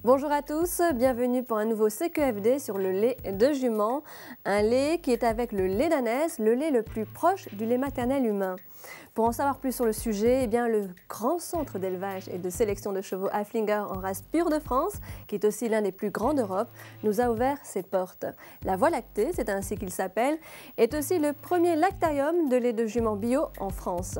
Bonjour à tous, bienvenue pour un nouveau CQFD sur le lait de jument, un lait qui est avec le lait d'ânesse, le lait le plus proche du lait maternel humain. Pour en savoir plus sur le sujet, le grand centre d'élevage et de sélection de chevaux Haflinger en race pure de France, qui est aussi l'un des plus grands d'Europe, nous a ouvert ses portes. La Voie lactée, c'est ainsi qu'il s'appelle, est aussi le premier lactarium de lait de jument bio en France.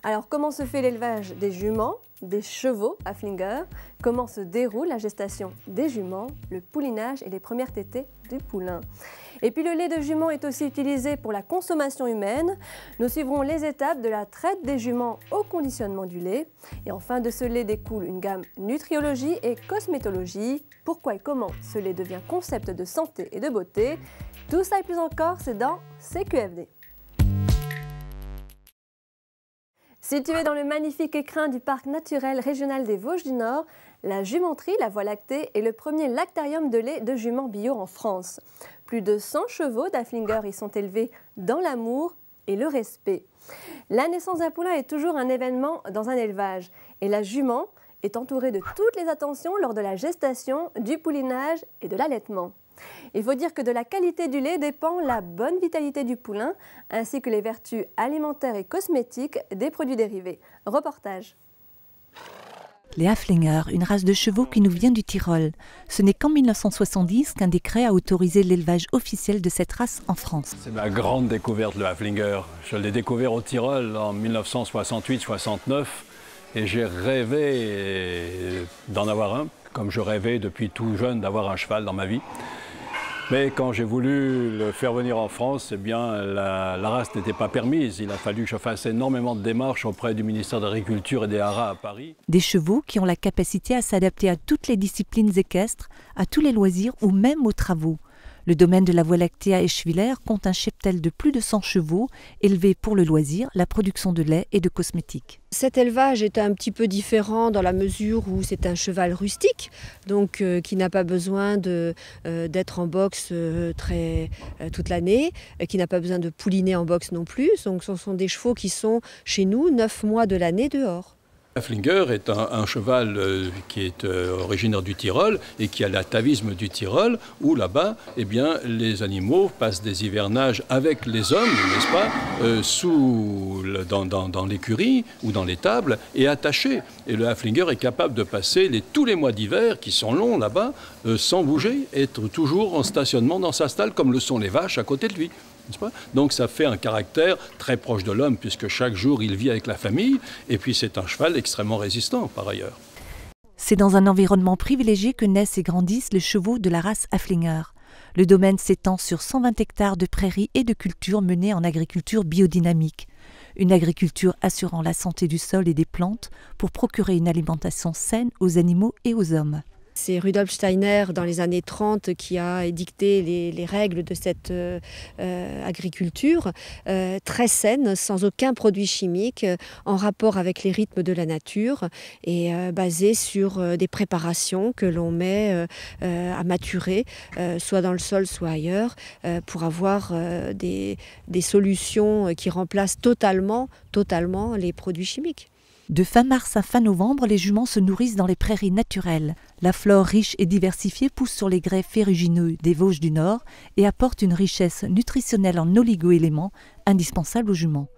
Alors comment se fait l'élevage des juments, des chevaux Haflinger? Comment se déroule la gestation des juments, le poulinage et les premières tétées du poulain? Et puis le lait de jument est aussi utilisé pour la consommation humaine. Nous suivrons les étapes de la traite des juments au conditionnement du lait. Et enfin, de ce lait découle une gamme nutriologie et cosmétologie. Pourquoi et comment ce lait devient concept de santé et de beauté? Tout ça et plus encore, c'est dans CQFD. Située dans le magnifique écrin du parc naturel régional des Vosges du Nord, la jumenterie, la Voie lactée, est le premier lactarium de lait de jument bio en France. Plus de 100 chevaux d'Haflinger y sont élevés dans l'amour et le respect. La naissance d'un poulain est toujours un événement dans un élevage et la jument est entourée de toutes les attentions lors de la gestation, du poulinage et de l'allaitement. Il faut dire que de la qualité du lait dépend la bonne vitalité du poulain ainsi que les vertus alimentaires et cosmétiques des produits dérivés. Reportage. Les Haflinger, une race de chevaux qui nous vient du Tyrol. Ce n'est qu'en 1970 qu'un décret a autorisé l'élevage officiel de cette race en France. C'est ma grande découverte, le Haflinger. Je l'ai découvert au Tyrol en 1968-69 et j'ai rêvé d'en avoir un, comme je rêvais depuis tout jeune d'avoir un cheval dans ma vie. Mais quand j'ai voulu le faire venir en France, la race n'était pas permise. Il a fallu que je fasse énormément de démarches auprès du ministère de l'Agriculture et des Haras à Paris. Des chevaux qui ont la capacité à s'adapter à toutes les disciplines équestres, à tous les loisirs ou même aux travaux. Le domaine de la Voie lactée à Eschwiller compte un cheptel de plus de 100 chevaux élevés pour le loisir, la production de lait et de cosmétiques. Cet élevage est un petit peu différent dans la mesure où c'est un cheval rustique, donc qui n'a pas besoin d'être en boxe toute l'année, qui n'a pas besoin de pouliner en boxe non plus. Donc ce sont des chevaux qui sont chez nous 9 mois de l'année dehors. Haflinger est un cheval qui est originaire du Tyrol et qui a l'atavisme du Tyrol où là-bas, les animaux passent des hivernages avec les hommes, n'est-ce pas, dans l'écurie ou dans l'étable et attachés. Et le Haflinger est capable de passer tous les mois d'hiver, qui sont longs là-bas, sans bouger, être toujours en stationnement dans sa stalle comme le sont les vaches à côté de lui. Donc ça fait un caractère très proche de l'homme puisque chaque jour il vit avec la famille et puis c'est un cheval extrêmement résistant par ailleurs. C'est dans un environnement privilégié que naissent et grandissent les chevaux de la race Haflinger. Le domaine s'étend sur 120 hectares de prairies et de cultures menées en agriculture biodynamique. Une agriculture assurant la santé du sol et des plantes pour procurer une alimentation saine aux animaux et aux hommes. C'est Rudolf Steiner, dans les années 30, qui a édicté les règles de cette agriculture très saine, sans aucun produit chimique, en rapport avec les rythmes de la nature et basée sur des préparations que l'on met à maturer, soit dans le sol, soit ailleurs, pour avoir des solutions qui remplacent totalement les produits chimiques. De fin mars à fin novembre, les juments se nourrissent dans les prairies naturelles. La flore riche et diversifiée pousse sur les grès ferrugineux des Vosges du Nord et apporte une richesse nutritionnelle en oligo-éléments indispensables aux juments.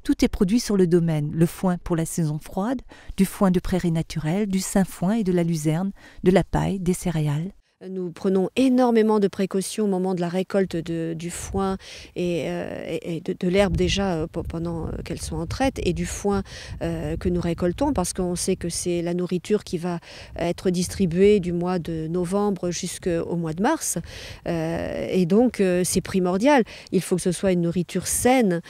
Tout est produit sur le domaine, le foin pour la saison froide, du foin de prairie naturelle, du sainfoin et de la luzerne, de la paille, des céréales. Nous prenons énormément de précautions au moment de la récolte du foin et de l'herbe déjà pendant qu'elles sont en traite et du foin que nous récoltons parce qu'on sait que c'est la nourriture qui va être distribuée du mois de novembre jusqu'au mois de mars. Et donc c'est primordial. Il faut que ce soit une nourriture saine,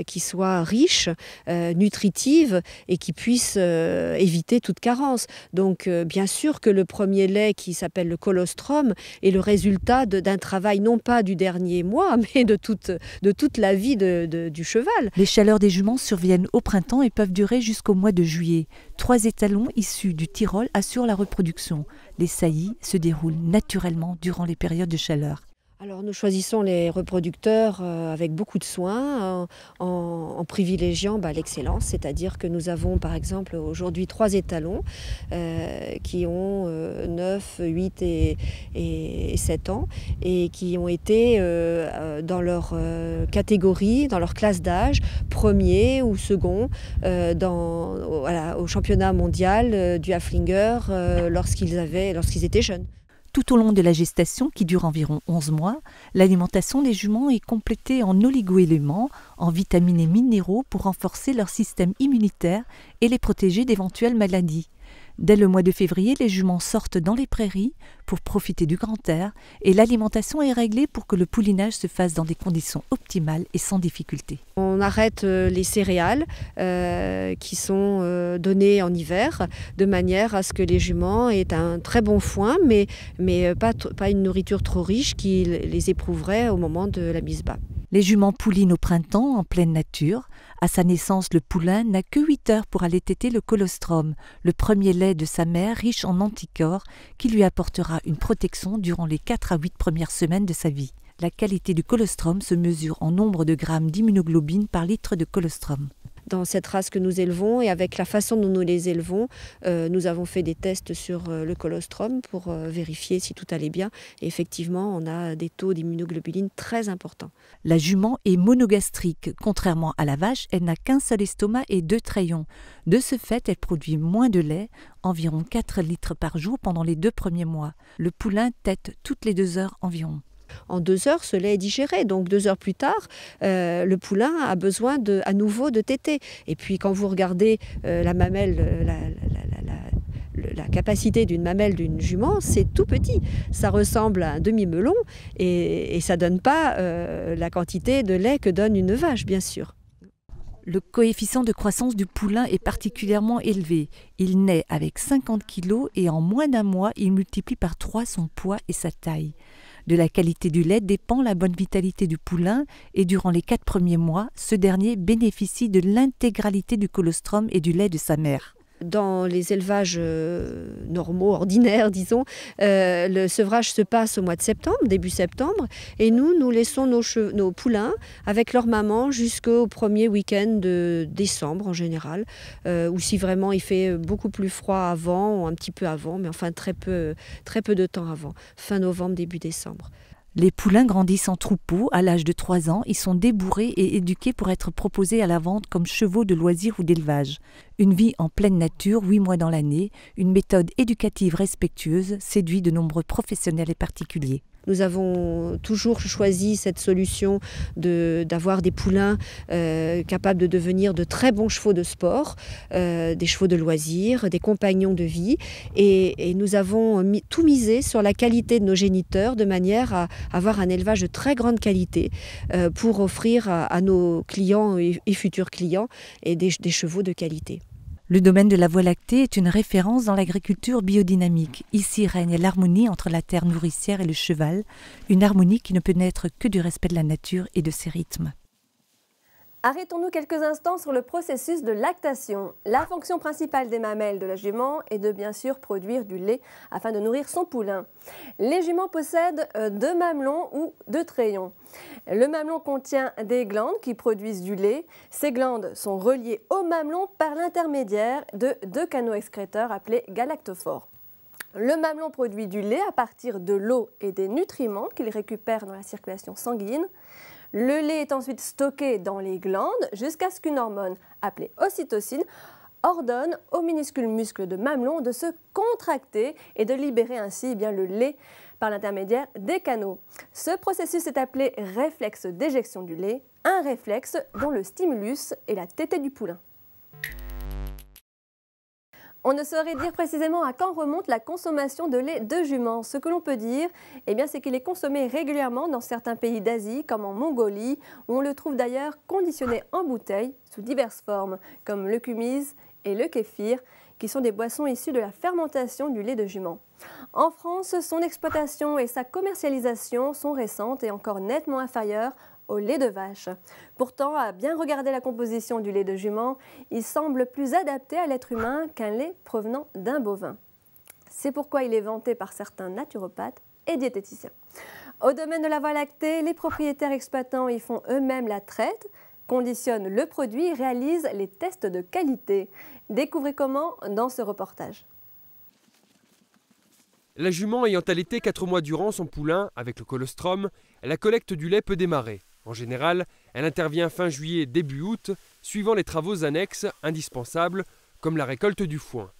qui soit riche, nutritive et qui puisse éviter toute carence. Donc bien sûr que le premier lait qui s'appelle le colostrum est le résultat d'un travail non pas du dernier mois, mais de toute la vie du cheval. Les chaleurs des juments surviennent au printemps et peuvent durer jusqu'au mois de juillet. 3 étalons issus du Tyrol assurent la reproduction. Les saillies se déroulent naturellement durant les périodes de chaleur. Alors nous choisissons les reproducteurs avec beaucoup de soin en privilégiant l'excellence, c'est-à-dire que nous avons par exemple aujourd'hui 3 étalons qui ont 9, 8 et 7 ans et qui ont été dans leur catégorie, dans leur classe d'âge, premier ou second au championnat mondial du Haflinger lorsqu'ils étaient jeunes. Tout au long de la gestation, qui dure environ 11 mois, l'alimentation des juments est complétée en oligo-éléments, en vitamines et minéraux pour renforcer leur système immunitaire et les protéger d'éventuelles maladies. Dès le mois de février, les juments sortent dans les prairies pour profiter du grand air et l'alimentation est réglée pour que le poulinage se fasse dans des conditions optimales et sans difficulté. On arrête les céréales qui sont données en hiver de manière à ce que les juments aient un très bon foin mais pas une nourriture trop riche qui les éprouverait au moment de la mise bas. Les juments poulinent au printemps en pleine nature. À sa naissance, le poulain n'a que 8 heures pour aller téter le colostrum, le premier lait de sa mère riche en anticorps qui lui apportera une protection durant les 4 à 8 premières semaines de sa vie. La qualité du colostrum se mesure en nombre de grammes d'immunoglobine par litre de colostrum. Dans cette race que nous élevons et avec la façon dont nous les élevons, nous avons fait des tests sur le colostrum pour vérifier si tout allait bien. Et effectivement, on a des taux d'immunoglobuline très importants. La jument est monogastrique. Contrairement à la vache, elle n'a qu'un seul estomac et 2 trayons. De ce fait, elle produit moins de lait, environ 4 litres par jour pendant les 2 premiers mois. Le poulain tète toutes les 2 heures environ. En 2 heures, ce lait est digéré. Donc 2 heures plus tard, le poulain a besoin à nouveau de téter. Et puis quand vous regardez la mamelle, la capacité d'une mamelle d'une jument, c'est tout petit. Ça ressemble à un demi-melon et ça ne donne pas la quantité de lait que donne une vache, bien sûr. Le coefficient de croissance du poulain est particulièrement élevé. Il naît avec 50 kg et en moins d'1 mois, il multiplie par 3 son poids et sa taille. De la qualité du lait dépend la bonne vitalité du poulain et durant les 4 premiers mois, ce dernier bénéficie de l'intégralité du colostrum et du lait de sa mère. Dans les élevages normaux, ordinaires, disons, le sevrage se passe au mois de septembre, début septembre, et nous laissons nos poulains avec leur maman jusqu'au premier week-end de décembre en général, ou si vraiment il fait beaucoup plus froid avant, ou un petit peu avant, mais enfin très peu de temps avant, fin novembre, début décembre. Les poulains grandissent en troupeau. À l'âge de 3 ans, ils sont débourrés et éduqués pour être proposés à la vente comme chevaux de loisirs ou d'élevage. Une vie en pleine nature, 8 mois dans l'année, une méthode éducative respectueuse séduit de nombreux professionnels et particuliers. Nous avons toujours choisi cette solution d'avoir des poulains capables de devenir de très bons chevaux de sport, des chevaux de loisirs, des compagnons de vie. Et nous avons tout misé sur la qualité de nos géniteurs de manière à avoir un élevage de très grande qualité pour offrir à nos clients et futurs clients des chevaux de qualité. Le domaine de la voie lactée est une référence dans l'agriculture biodynamique. Ici règne l'harmonie entre la terre nourricière et le cheval, une harmonie qui ne peut naître que du respect de la nature et de ses rythmes. Arrêtons-nous quelques instants sur le processus de lactation. La fonction principale des mamelles de la jument est de bien sûr produire du lait afin de nourrir son poulain. Les juments possèdent 2 mamelons ou 2 trayons. Le mamelon contient des glandes qui produisent du lait. Ces glandes sont reliées au mamelon par l'intermédiaire de 2 canaux excréteurs appelés galactophores. Le mamelon produit du lait à partir de l'eau et des nutriments qu'il récupère dans la circulation sanguine. Le lait est ensuite stocké dans les glandes jusqu'à ce qu'une hormone appelée ocytocine ordonne aux minuscules muscles de mamelon de se contracter et de libérer ainsi le lait par l'intermédiaire des canaux. Ce processus est appelé réflexe d'éjection du lait, un réflexe dont le stimulus est la tétée du poulain. On ne saurait dire précisément à quand remonte la consommation de lait de jument. Ce que l'on peut dire, c'est qu'il est consommé régulièrement dans certains pays d'Asie, comme en Mongolie, où on le trouve d'ailleurs conditionné en bouteille sous diverses formes, comme le kumiz et le kéfir, qui sont des boissons issues de la fermentation du lait de jument. En France, son exploitation et sa commercialisation sont récentes et encore nettement inférieures au lait de vache. Pourtant, à bien regarder la composition du lait de jument, il semble plus adapté à l'être humain qu'un lait provenant d'un bovin. C'est pourquoi il est vanté par certains naturopathes et diététiciens. Au domaine de la voie lactée, les propriétaires exploitants y font eux-mêmes la traite, conditionnent le produit et réalisent les tests de qualité. Découvrez comment dans ce reportage. La jument ayant allaité 4 mois durant son poulain avec le colostrum, la collecte du lait peut démarrer. En général, elle intervient fin juillet, début août, suivant les travaux annexes indispensables, comme la récolte du foin.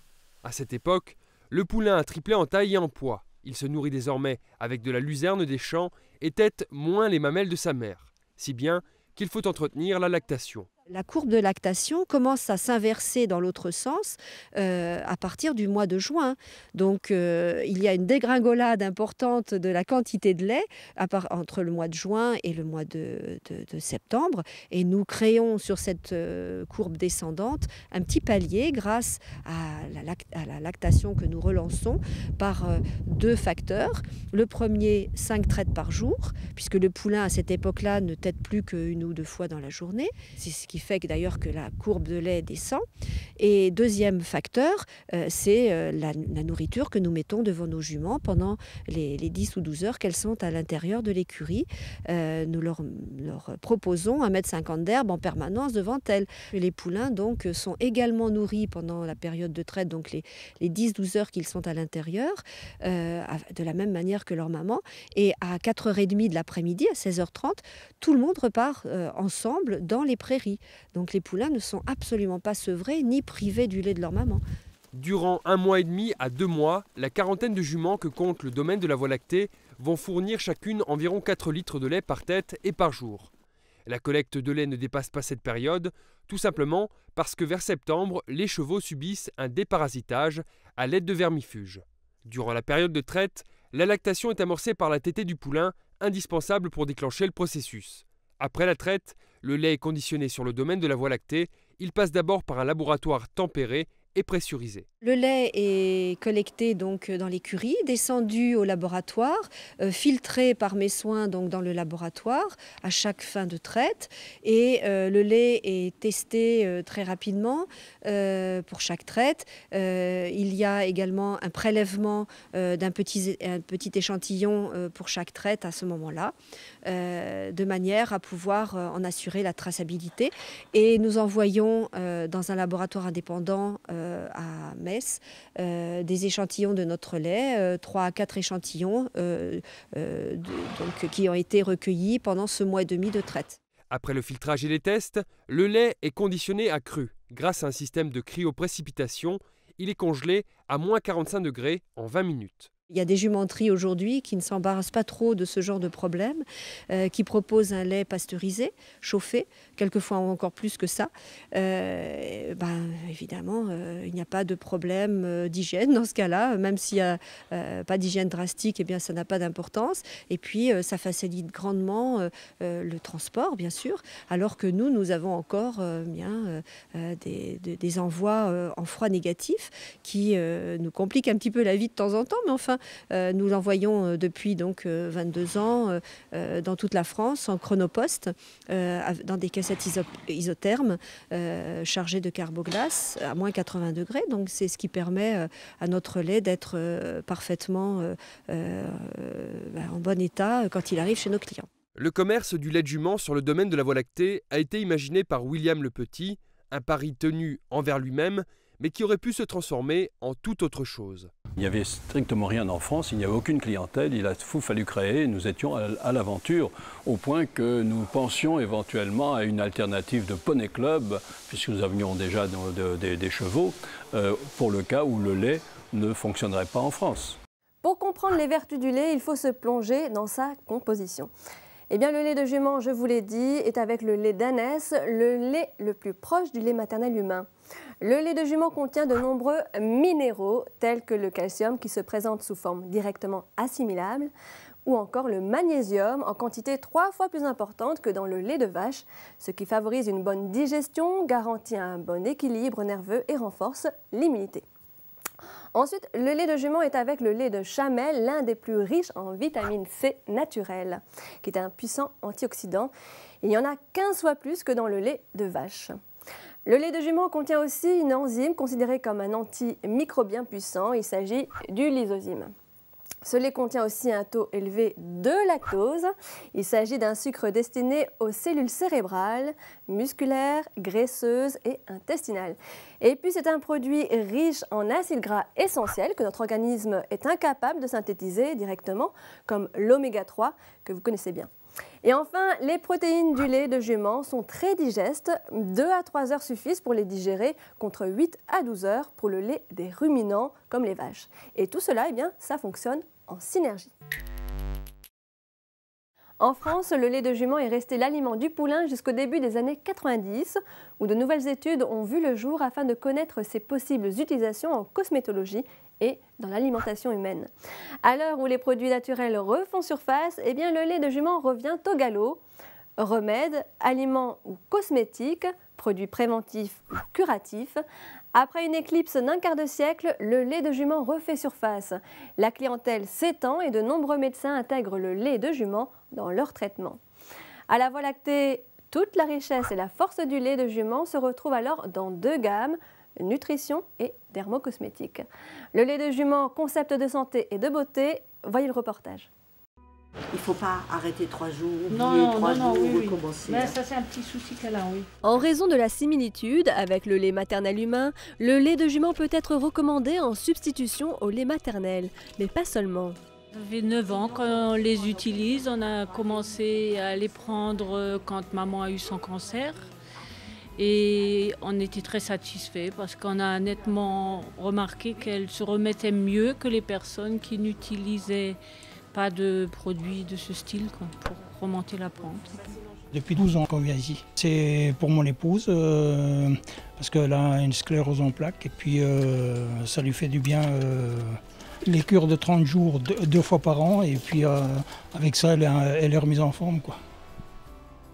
À cette époque, le poulain a triplé en taille et en poids. Il se nourrit désormais avec de la luzerne des champs et tète moins les mamelles de sa mère, si bien qu'il faut entretenir la lactation. La courbe de lactation commence à s'inverser dans l'autre sens à partir du mois de juin. Donc il y a une dégringolade importante de la quantité de lait entre le mois de juin et le mois de septembre. Et nous créons sur cette courbe descendante un petit palier grâce à la lactation que nous relançons par 2 facteurs. Le premier, 5 traites par jour, puisque le poulain à cette époque-là ne tète plus qu'1 ou 2 fois dans la journée. C'est ce qui fait d'ailleurs que la courbe de lait descend. Et deuxième facteur, c'est la nourriture que nous mettons devant nos juments pendant les 10 ou 12 heures qu'elles sont à l'intérieur de l'écurie. Nous leur proposons 1,50 m d'herbe en permanence devant elles. Les poulains donc sont également nourris pendant la période de traite, donc les 10-12 heures qu'ils sont à l'intérieur, de la même manière que leur maman. Et à 4h30 de l'après-midi, à 16h30, tout le monde repart ensemble dans les prairies. Donc les poulains ne sont absolument pas sevrés ni privés du lait de leur maman. Durant 1 mois et demi à 2 mois, la quarantaine de juments que compte le domaine de la voie lactée vont fournir chacune environ 4 litres de lait par tête et par jour. La collecte de lait ne dépasse pas cette période, tout simplement parce que vers septembre, les chevaux subissent un déparasitage à l'aide de vermifuges. Durant la période de traite, la lactation est amorcée par la tétée du poulain, indispensable pour déclencher le processus. Après la traite, le lait est conditionné sur le domaine de la voie lactée. Il passe d'abord par un laboratoire tempéré et pressurisé. Le lait est collecté donc dans l'écurie, descendu au laboratoire, filtré par mes soins donc dans le laboratoire à chaque fin de traite. Et le lait est testé très rapidement pour chaque traite. Il y a également un prélèvement d'un petit échantillon pour chaque traite à ce moment-là, de manière à pouvoir en assurer la traçabilité. Et nous envoyons dans un laboratoire indépendant à Metz des échantillons de notre lait, 3 à 4 échantillons donc, qui ont été recueillis pendant ce mois et demi de traite. Après le filtrage et les tests, le lait est conditionné à cru. Grâce à un système de cryoprécipitation, il est congelé à moins 45 degrés en 20 minutes. Il y a des jumenteries aujourd'hui qui ne s'embarrassent pas trop de ce genre de problème, qui proposent un lait pasteurisé, chauffé, quelquefois encore plus que ça. Évidemment, il n'y a pas de problème d'hygiène dans ce cas-là, même s'il n'y a pas d'hygiène drastique, eh bien, ça n'a pas d'importance. Et puis, ça facilite grandement le transport, bien sûr, alors que nous avons encore des envois en froid négatif qui nous compliquent un petit peu la vie de temps en temps, mais enfin, nous l'envoyons depuis donc 22 ans dans toute la France en chronopost, dans des cassettes isothermes chargées de carboglace à moins 80 degrés. Donc c'est ce qui permet à notre lait d'être parfaitement en bon état quand il arrive chez nos clients. Le commerce du lait de jument sur le domaine de la voie lactée a été imaginé par William le Petit, un pari tenu envers lui-même, mais qui aurait pu se transformer en toute autre chose. Il n'y avait strictement rien en France, il n'y avait aucune clientèle, il a fallu créer, nous étions à l'aventure, au point que nous pensions éventuellement à une alternative de poney club, puisque nous avions déjà des chevaux, pour le cas où le lait ne fonctionnerait pas en France. Pour comprendre les vertus du lait, il faut se plonger dans sa composition. Eh bien, le lait de jument, je vous l'ai dit, est avec le lait d'ânesse, le lait le plus proche du lait maternel humain. Le lait de jument contient de nombreux minéraux, tels que le calcium qui se présente sous forme directement assimilable, ou encore le magnésium en quantité 3 fois plus importante que dans le lait de vache, ce qui favorise une bonne digestion, garantit un bon équilibre nerveux et renforce l'immunité. Ensuite, le lait de jument est avec le lait de chamelle, l'un des plus riches en vitamine C naturelle, qui est un puissant antioxydant. Il y en a 15 fois plus que dans le lait de vache. Le lait de jument contient aussi une enzyme considérée comme un antimicrobien puissant. Il s'agit du lysozyme. Ce lait contient aussi un taux élevé de lactose. Il s'agit d'un sucre destiné aux cellules cérébrales, musculaires, graisseuses et intestinales. Et puis c'est un produit riche en acides gras essentiels que notre organisme est incapable de synthétiser directement, comme l'oméga 3 que vous connaissez bien. Et enfin, les protéines du lait de jument sont très digestes. 2 à 3 heures suffisent pour les digérer, contre 8 à 12 heures pour le lait des ruminants, comme les vaches. Et tout cela, eh bien, ça fonctionne en synergie. En France, le lait de jument est resté l'aliment du poulain jusqu'au début des années 90, où de nouvelles études ont vu le jour afin de connaître ses possibles utilisations en cosmétologie et dans l'alimentation humaine. À l'heure où les produits naturels refont surface, eh bien le lait de jument revient au galop. Remèdes, aliments ou cosmétiques, produits préventifs ou curatifs. Après une éclipse d'un quart de siècle, le lait de jument refait surface. La clientèle s'étend et de nombreux médecins intègrent le lait de jument dans leur traitement. À la Voie lactée, toute la richesse et la force du lait de jument se retrouvent alors dans 2 gammes, nutrition et dermocosmétique. Le lait de jument, concept de santé et de beauté, voyez le reportage. Il ne faut pas arrêter 3 jours, non, 3 jours, oui. recommencer. Mais ça, c'est un petit souci qu'elle a, oui. En raison de la similitude avec le lait maternel humain, le lait de jument peut être recommandé en substitution au lait maternel, mais pas seulement. Ça fait 9 ans qu'on les utilise. On a commencé à les prendre quand maman a eu son cancer. Et on était très satisfaits parce qu'on a nettement remarqué qu'elle se remettait mieux que les personnes qui n'utilisaient pas de produits de ce style pour remonter la pente. Depuis 12 ans qu'on vient ici. C'est pour mon épouse parce qu'elle a une sclérose en plaques et puis ça lui fait du bien. Les cures de 30 jours 2 fois par an et puis avec ça elle est remise en forme, quoi.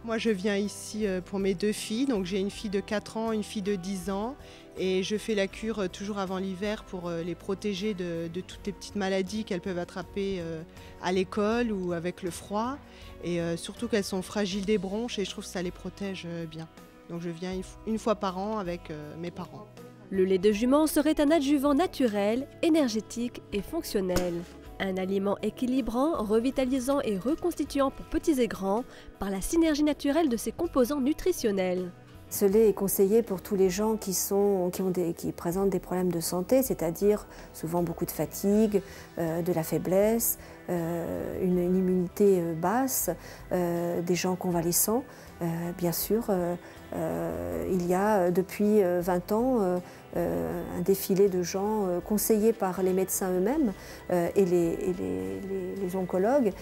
Moi je viens ici pour mes 2 filles, donc j'ai une fille de 4 ans, une fille de 10 ans et je fais la cure toujours avant l'hiver pour les protéger de toutes les petites maladies qu'elles peuvent attraper à l'école ou avec le froid et surtout qu'elles sont fragiles des bronches et je trouve que ça les protège bien. Donc je viens une fois par an avec mes parents. Le lait de jument serait un adjuvant naturel, énergétique et fonctionnel. Un aliment équilibrant, revitalisant et reconstituant pour petits et grands par la synergie naturelle de ses composants nutritionnels. Ce lait est conseillé pour tous les gens qui présentent des problèmes de santé, c'est-à-dire souvent beaucoup de fatigue, de la faiblesse, une immunité basse, des gens convalescents. Bien sûr, il y a depuis 20 ans un défilé de gens conseillés par les médecins eux-mêmes et les oncologues,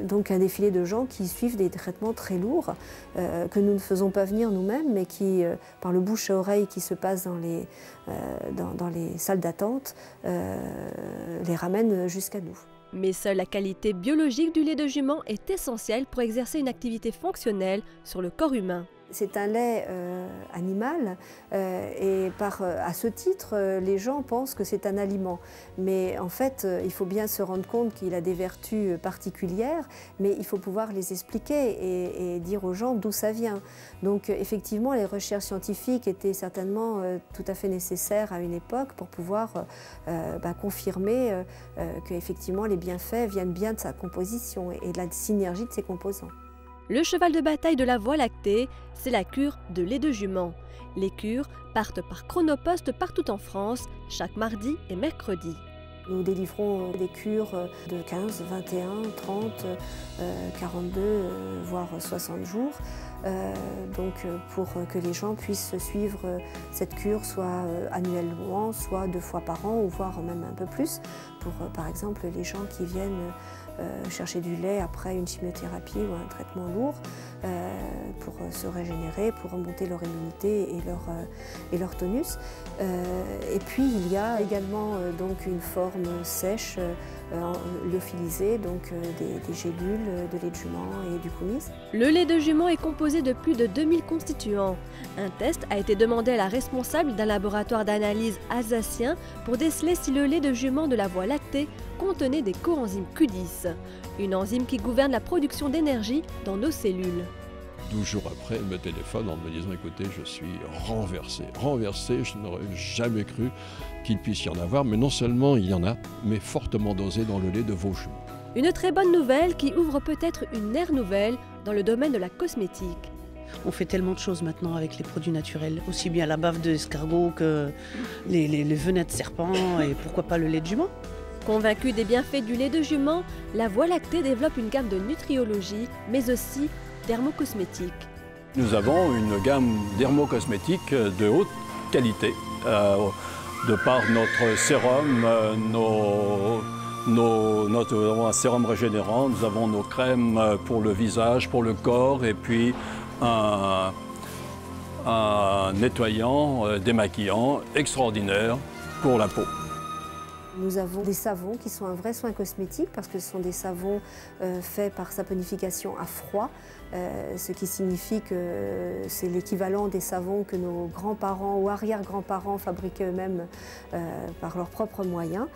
donc un défilé de gens qui suivent des traitements très lourds que nous ne faisons pas venir nous-mêmes, mais qui, par le bouche à oreille qui se passe dans les salles d'attente, les ramènent jusqu'à nous. Mais seule la qualité biologique du lait de jument est essentielle pour exercer une activité fonctionnelle sur le corps humain. C'est un lait animal et à ce titre, les gens pensent que c'est un aliment. Mais en fait, il faut bien se rendre compte qu'il a des vertus particulières, mais il faut pouvoir les expliquer et dire aux gens d'où ça vient. Donc effectivement, les recherches scientifiques étaient certainement tout à fait nécessaires à une époque pour pouvoir confirmer qu'effectivement les bienfaits viennent bien de sa composition et de la synergie de ses composants. Le cheval de bataille de la Voie lactée, c'est la cure de lait de jument. Les cures partent par chronopost partout en France, chaque mardi et mercredi. Nous délivrons des cures de 15, 21, 30, 42, voire 60 jours. Donc pour que les gens puissent suivre cette cure soit annuellement, soit 2 fois par an, ou voire même un peu plus, pour par exemple les gens qui viennent chercher du lait après une chimiothérapie ou un traitement lourd pour se régénérer, pour remonter leur immunité et leur tonus. Et puis il y a également donc une forme sèche, lyophilisée, donc des gélules de lait de jument et du coulis. Le lait de jument est composé de plus de 2000 constituants. Un test a été demandé à la responsable d'un laboratoire d'analyse alsacien pour déceler si le lait de jument de la Voie lactée contenait des coenzymes Q10, une enzyme qui gouverne la production d'énergie dans nos cellules. 12 jours après, elle me téléphone en me disant « Écoutez, je suis renversé, je n'aurais jamais cru qu'il puisse y en avoir, mais non seulement il y en a, mais fortement dosé dans le lait de vos jumeaux. » Une très bonne nouvelle qui ouvre peut-être une ère nouvelle dans le domaine de la cosmétique. On fait tellement de choses maintenant avec les produits naturels, aussi bien la bave d'escargot que les venins de serpent et pourquoi pas le lait de jument. Convaincue des bienfaits du lait de jument, la Voie lactée développe une gamme de nutriologie, mais aussi dermocosmétique. Nous avons une gamme dermocosmétique de haute qualité, de par notre sérum, nous avons un sérum régénérant, nous avons nos crèmes pour le visage, pour le corps, et puis un nettoyant, démaquillant extraordinaire pour la peau. Nous avons des savons qui sont un vrai soin cosmétique parce que ce sont des savons faits par saponification à froid, ce qui signifie que c'est l'équivalent des savons que nos grands-parents ou arrière-grands-parents fabriquaient eux-mêmes par leurs propres moyens,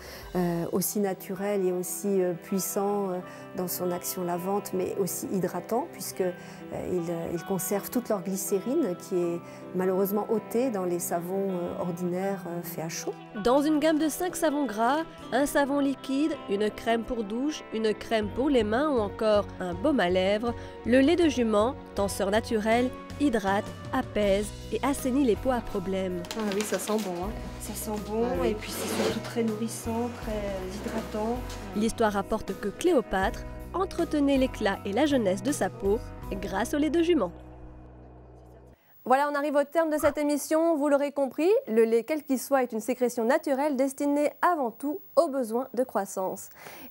aussi naturel et aussi puissant dans son action lavante, mais aussi hydratant puisqu'ils conservent toute leur glycérine qui est malheureusement ôtée dans les savons ordinaires faits à chaud. Dans une gamme de 5 savons gras, un savon liquide, une crème pour douche, une crème pour les mains ou encore un baume à lèvres, le lait de jument, tenseur naturel, hydrate, apaise et assainit les peaux à problème. Ah oui, ça sent bon. Hein. Ça sent bon et puis c'est surtout très nourrissant, très hydratant. L'histoire rapporte que Cléopâtre entretenait l'éclat et la jeunesse de sa peau grâce au lait de jument. Voilà, on arrive au terme de cette émission. Vous l'aurez compris, le lait, quel qu'il soit, est une sécrétion naturelle destinée avant tout aux besoins de croissance.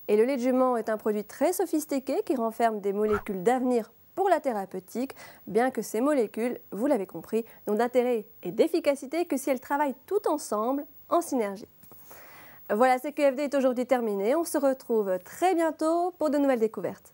Et le lait de jument est un produit très sophistiqué qui renferme des molécules d'avenir pour la thérapeutique, bien que ces molécules, vous l'avez compris, n'ont d'intérêt et d'efficacité que si elles travaillent toutes ensemble en synergie. Voilà, CQFD est aujourd'hui terminé. On se retrouve très bientôt pour de nouvelles découvertes.